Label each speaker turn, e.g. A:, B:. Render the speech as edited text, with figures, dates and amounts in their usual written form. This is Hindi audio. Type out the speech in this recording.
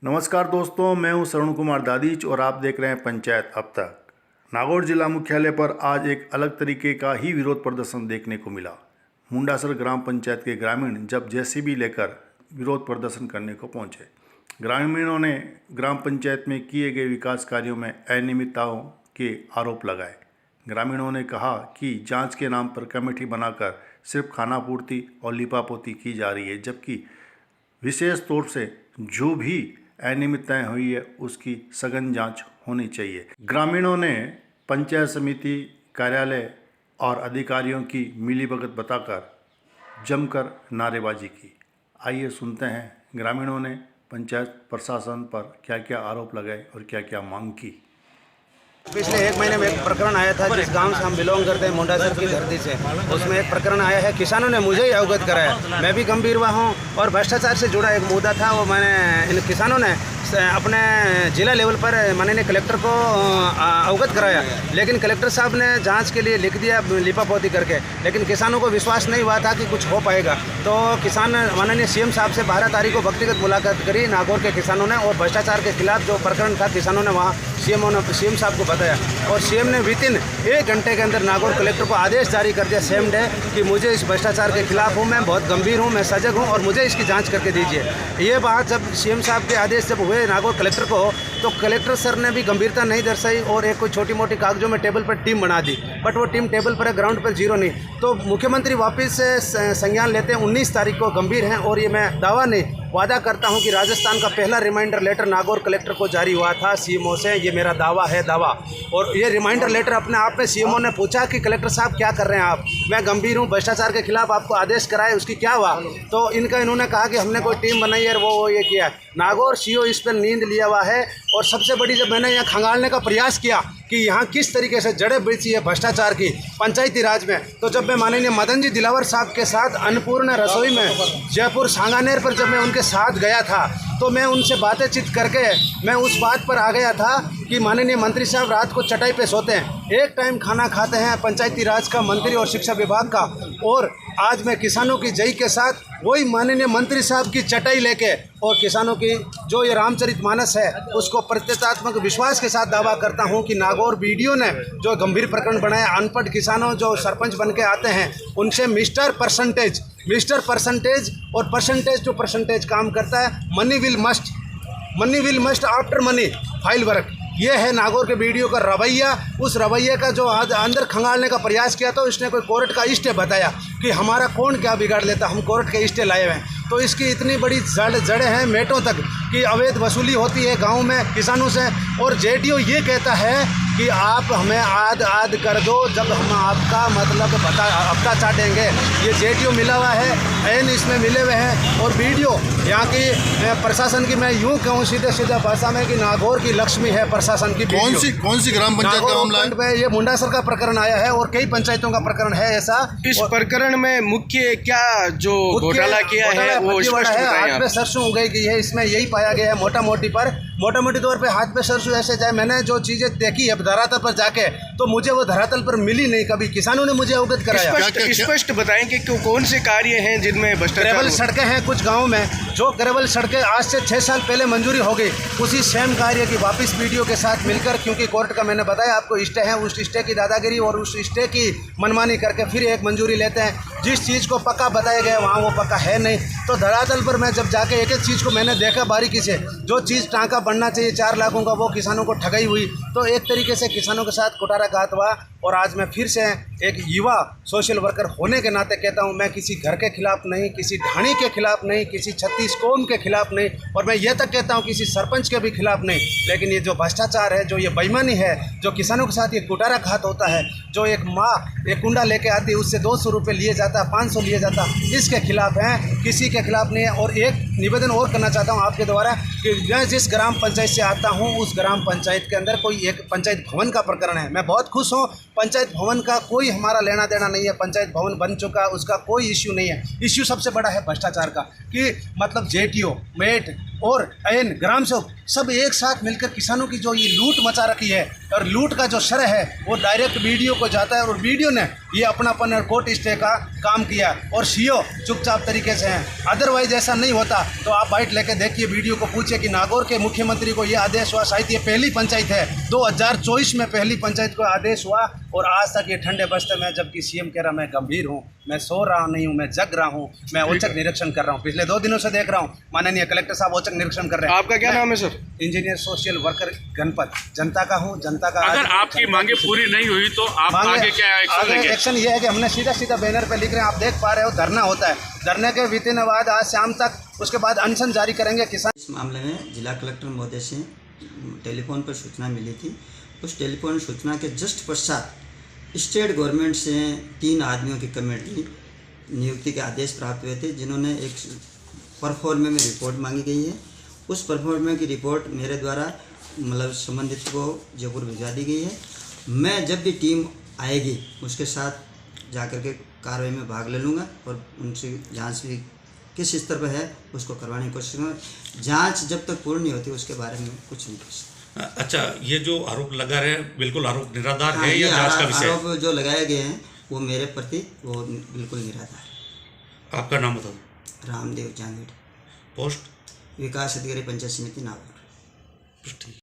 A: नमस्कार दोस्तों, मैं हूं श्रवण कुमार दादीच और आप देख रहे हैं पंचायत अब तक। नागौर जिला मुख्यालय पर आज एक अलग तरीके का ही विरोध प्रदर्शन देखने को मिला। मुंडासर ग्राम पंचायत के ग्रामीण जब जेसीबी लेकर विरोध प्रदर्शन करने को पहुंचे, ग्रामीणों ने ग्राम पंचायत में किए गए विकास कार्यों में अनियमितताओं के आरोप लगाए। ग्रामीणों ने कहा कि जांच के नाम पर कमेटी बनाकर सिर्फ खानापूर्ति और लिपापोती की जा रही है, जबकि विशेष तौर से जो भी अनियमितताएं हुई है उसकी सघन जांच होनी चाहिए। ग्रामीणों ने पंचायत समिति कार्यालय और अधिकारियों की मिलीभगत बताकर जमकर नारेबाजी की। आइए सुनते हैं ग्रामीणों ने पंचायत प्रशासन पर क्या क्या आरोप लगाए और क्या क्या मांग की।
B: पिछले एक महीने में एक प्रकरण आया था जिस गांव से हम बिलोंग करते हैं, मुंडासर की धरती से। उसमें एक प्रकरण आया है, किसानों ने मुझे ही अवगत कराया। मैं भी गंभीर हुआ हूँ और भ्रष्टाचार से जुड़ा एक मुद्दा था, वो मैंने इन किसानों ने अपने जिला लेवल पर माननीय कलेक्टर को अवगत कराया, लेकिन कलेक्टर साहब ने जांच के लिए लिख दिया लिपापोती करके, लेकिन किसानों को विश्वास नहीं हुआ था कि कुछ हो पाएगा। तो किसान माननीय सीएम साहब से 12 तारीख को व्यक्तिगत मुलाकात करी नागौर के किसानों ने, और भ्रष्टाचार के खिलाफ जो प्रकरण था किसानों ने वहाँ सीएम साहब को बताया, और सीएम ने विदिन 1 घंटे के अंदर नागौर कलेक्टर को आदेश जारी कर दिया सेम डे कि मुझे इस भ्रष्टाचार के खिलाफ हूँ, मैं बहुत गंभीर हूँ, मैं सजग हूँ और मुझे इसकी जांच करके दीजिए। ये बात जब सीएम साहब के आदेश जब हुए नागौर कलेक्टर को, तो कलेक्टर सर ने भी गंभीरता नहीं दर्शाई और एक कोई छोटी मोटी कागजों में टेबल पर टीम बना दी, बट वो टीम टेबल पर है, ग्राउंड पर जीरो नहीं। तो मुख्यमंत्री वापस से संज्ञान लेते हैं 19 तारीख को, गंभीर हैं, और ये मैं दावा नहीं वादा करता हूं कि राजस्थान का पहला रिमाइंडर लेटर नागौर कलेक्टर को जारी हुआ था सीएमओ से। ये मेरा दावा है, दावा। और ये रिमाइंडर लेटर अपने आप में सीएमओ ने पूछा कि कलेक्टर साहब क्या कर रहे हैं आप, मैं गंभीर हूं, भ्रष्टाचार के खिलाफ आपको आदेश कराए, उसकी क्या हुआ? तो इन्होंने कहा कि हमने कोई टीम बनाई है और वो ये किया। नागौर सीओ इस पर नींद लिया हुआ है। और सबसे बड़ी, जब मैंने यहाँ खंगालने का प्रयास किया कि यहाँ किस तरीके से जड़ें बिछी है भ्रष्टाचार की पंचायती राज में, तो जब मैं माननीय मदन जी दिलावर साहब के साथ अन्नपूर्ण रसोई में जयपुर सांगानेर पर जब मैं उनके साथ गया था, तो मैं उनसे बातचीत करके मैं उस बात पर आ गया था कि माननीय मंत्री साहब रात को चटाई पे सोते हैं, एक टाइम खाना खाते हैं पंचायती राज का मंत्री और शिक्षा विभाग का। और आज मैं किसानों की जय के साथ वही माननीय मंत्री साहब की चटाई लेके और किसानों की जो ये रामचरितमानस है उसको प्रत्यक्षात्मक विश्वास के साथ दावा करता हूं कि नागौर बीडीओ ने जो गंभीर प्रकरण बनाया, अनपढ़ किसानों जो सरपंच बन के आते हैं उनसे मिस्टर परसेंटेज और परसेंटेज टू परसेंटेज काम करता है। Money will must after money file work, ये है नागौर के बीडीओ का रवैया। उस रवैये का जो अंदर खंगालने का प्रयास किया, तो इसने कोई कोर्ट का स्टे बताया कि हमारा कौन क्या बिगाड़ लेता, हम कोर्ट के स्टे लाए हुए हैं। तो इसकी इतनी बड़ी जड़ें हैं मेटों तक कि अवैध वसूली होती है गांव में किसानों से। और जेडीओ ये कहता है कि आप हमें आद कर दो, जब हम आपका मतलब हफ्ता चाटेंगे। ये जेडीओ मिला हुआ है, एन इसमें मिले हुए हैं। और बीडीओ यहाँ की प्रशासन की, मैं यूँ कहूँ सीधे भाषा में कि नागौर की लक्ष्मी है प्रशासन की।
C: कौन सी ग्राम पंचायत का मामला है?
B: ये मुंडासर का प्रकरण आया है और कई पंचायतों का प्रकरण है ऐसा।
D: इस प्रकरण में मुख्य क्या जो घोटाला किया है वो स्पष्ट बताएं।
B: हाथ पे सरसों उगाई गई है, इसमें यही पाया गया है मोटा मोटी तौर पे हाथ पे सरसों ऐसे जाए। मैंने जो चीजें देखी है धरातल पर जाके, तो मुझे वो धरातल पर मिली नहीं कभी, किसानों ने मुझे अवगत कराया।
D: स्पष्ट बताएं कि कौन से कार्य हैं जिनमें भ्रष्टाचार।
B: ग्रेवल सड़कें हैं कुछ गाँव में, जो ग्रेवल सड़कें आज से 6 साल पहले मंजूरी हो गई, उसी सेम कार्य की वापस बीडीओ के साथ मिलकर, क्योंकि कोर्ट का मैंने बताया आपको स्टे है, उस स्टे की दादागिरी और उस स्टे की मनमानी करके फिर एक मंजूरी लेते हैं। जिस चीज़ को पक्का बताया गया वहाँ वो पक्का है नहीं। तो धरातल पर मैं जब जाके एक चीज़ को मैंने देखा बारीकी से, जो चीज़ टाँका बनना चाहिए 4 लाखों का, वो किसानों को ठगाई हुई। तो एक तरीके से किसानों के साथ कुटाराघात हुआ। और आज मैं फिर से एक युवा सोशल वर्कर होने के नाते कहता हूं, मैं किसी घर के खिलाफ नहीं, किसी ढाणी के खिलाफ नहीं, किसी छत्तीस कौम के खिलाफ नहीं, और मैं ये तक कहता हूं किसी सरपंच के भी खिलाफ नहीं। लेकिन ये जो भ्रष्टाचार है, जो ये बेईमानी है, जो किसानों के साथ ये कुटाराघात होता है, जो एक माँ एक कुंडा लेके आती है उससे 200 रुपये लिए जाता, 500 लिए जाता, इसके खिलाफ है, किसी के खिलाफ नहीं है। और एक निवेदन और करना चाहता हूँ आपके द्वारा कि मैं जिस ग्राम पंचायत से आता हूँ उस ग्राम पंचायत के अंदर कोई एक पंचायत भवन का प्रकरण है। मैं बहुत खुश हूँ, पंचायत भवन का कोई हमारा लेना देना नहीं है, पंचायत भवन बन चुका, उसका कोई इश्यू नहीं है। इश्यू सबसे बड़ा है भ्रष्टाचार का, कि मतलब जेटीओ मेट और एन ग्राम सेवक सब एक साथ मिलकर किसानों की जो ये लूट मचा रखी है और लूट का जो शर है वो डायरेक्ट वीडियो को जाता है और वीडियो ने ये अपनापन और कोर्ट स्टे का काम किया और सीओ चुपचाप तरीके से हैं। अदरवाइज ऐसा नहीं होता तो आप बाइट लेके देखिए, वीडियो को पूछिए कि नागौर के मुख्यमंत्री को ये आदेश हुआ, शायद ये पहली पंचायत है 2024 में पहली पंचायत को आदेश हुआ और आज तक ये ठंडे बस्ते में, जबकि सीएम कह रहा मैं गंभीर हूँ, मैं सो रहा नहीं हूँ, मैं जग रहा हूँ, मैं औचक निरीक्षण कर रहा हूँ। पिछले 2 दिनों से देख रहा हूँ माननीय कलेक्टर साहब औचक निरीक्षण कर रहे हैं।
D: आपका क्या नाम है sir?
B: Engineer social worker Ganpat, जनता का हूँ, जनता का।
E: अगर आपकी मांगे पूरी नहीं हुई तो आप आगे क्या एक्शन लेंगे?
B: एक्शन ये है कि हमने सीधा सीधा बैनर पे लिख रहे हैं, आप देख पा रहे हो धरना होता है, धरने के विदिन बाद आज शाम तक, उसके बाद अनशन जारी करेंगे किसान।
F: इस मामले में जिला कलेक्टर महोदय से टेलीफोन पर सूचना मिली थी। उस टेलीफोन सूचना के जस्ट पश्चात स्टेट गवर्नमेंट से 3 आदमियों की कमेटी नियुक्ति के आदेश प्राप्त हुए थे, जिन्होंने एक परफॉर्मे में रिपोर्ट मांगी गई है। उस परफॉर्मे की रिपोर्ट मेरे द्वारा मतलब संबंधित को जयपुर भिजवा दी गई है। मैं जब भी टीम आएगी उसके साथ जाकर के कार्रवाई में भाग ले लूँगा और उनसे जांच भी किस स्तर पर है उसको करवाने की कोशिश करूँगा। जांच जब तक पूर्ण नहीं होती उसके बारे में कुछ नहीं कर सकता।
E: अच्छा, ये जो आरोप लगा रहे हैं बिल्कुल आरोप निराधार
F: हाँ,
E: है या जांच का विषय?
F: आरोप जो लगाए गए हैं वो मेरे प्रति वो बिल्कुल निराधार है।
E: आपका नाम बताओ।
F: रामदेव जांगीड़,
E: पोस्ट
F: विकास अधिकारी पंचायत समिति नागौर।
E: ठीक।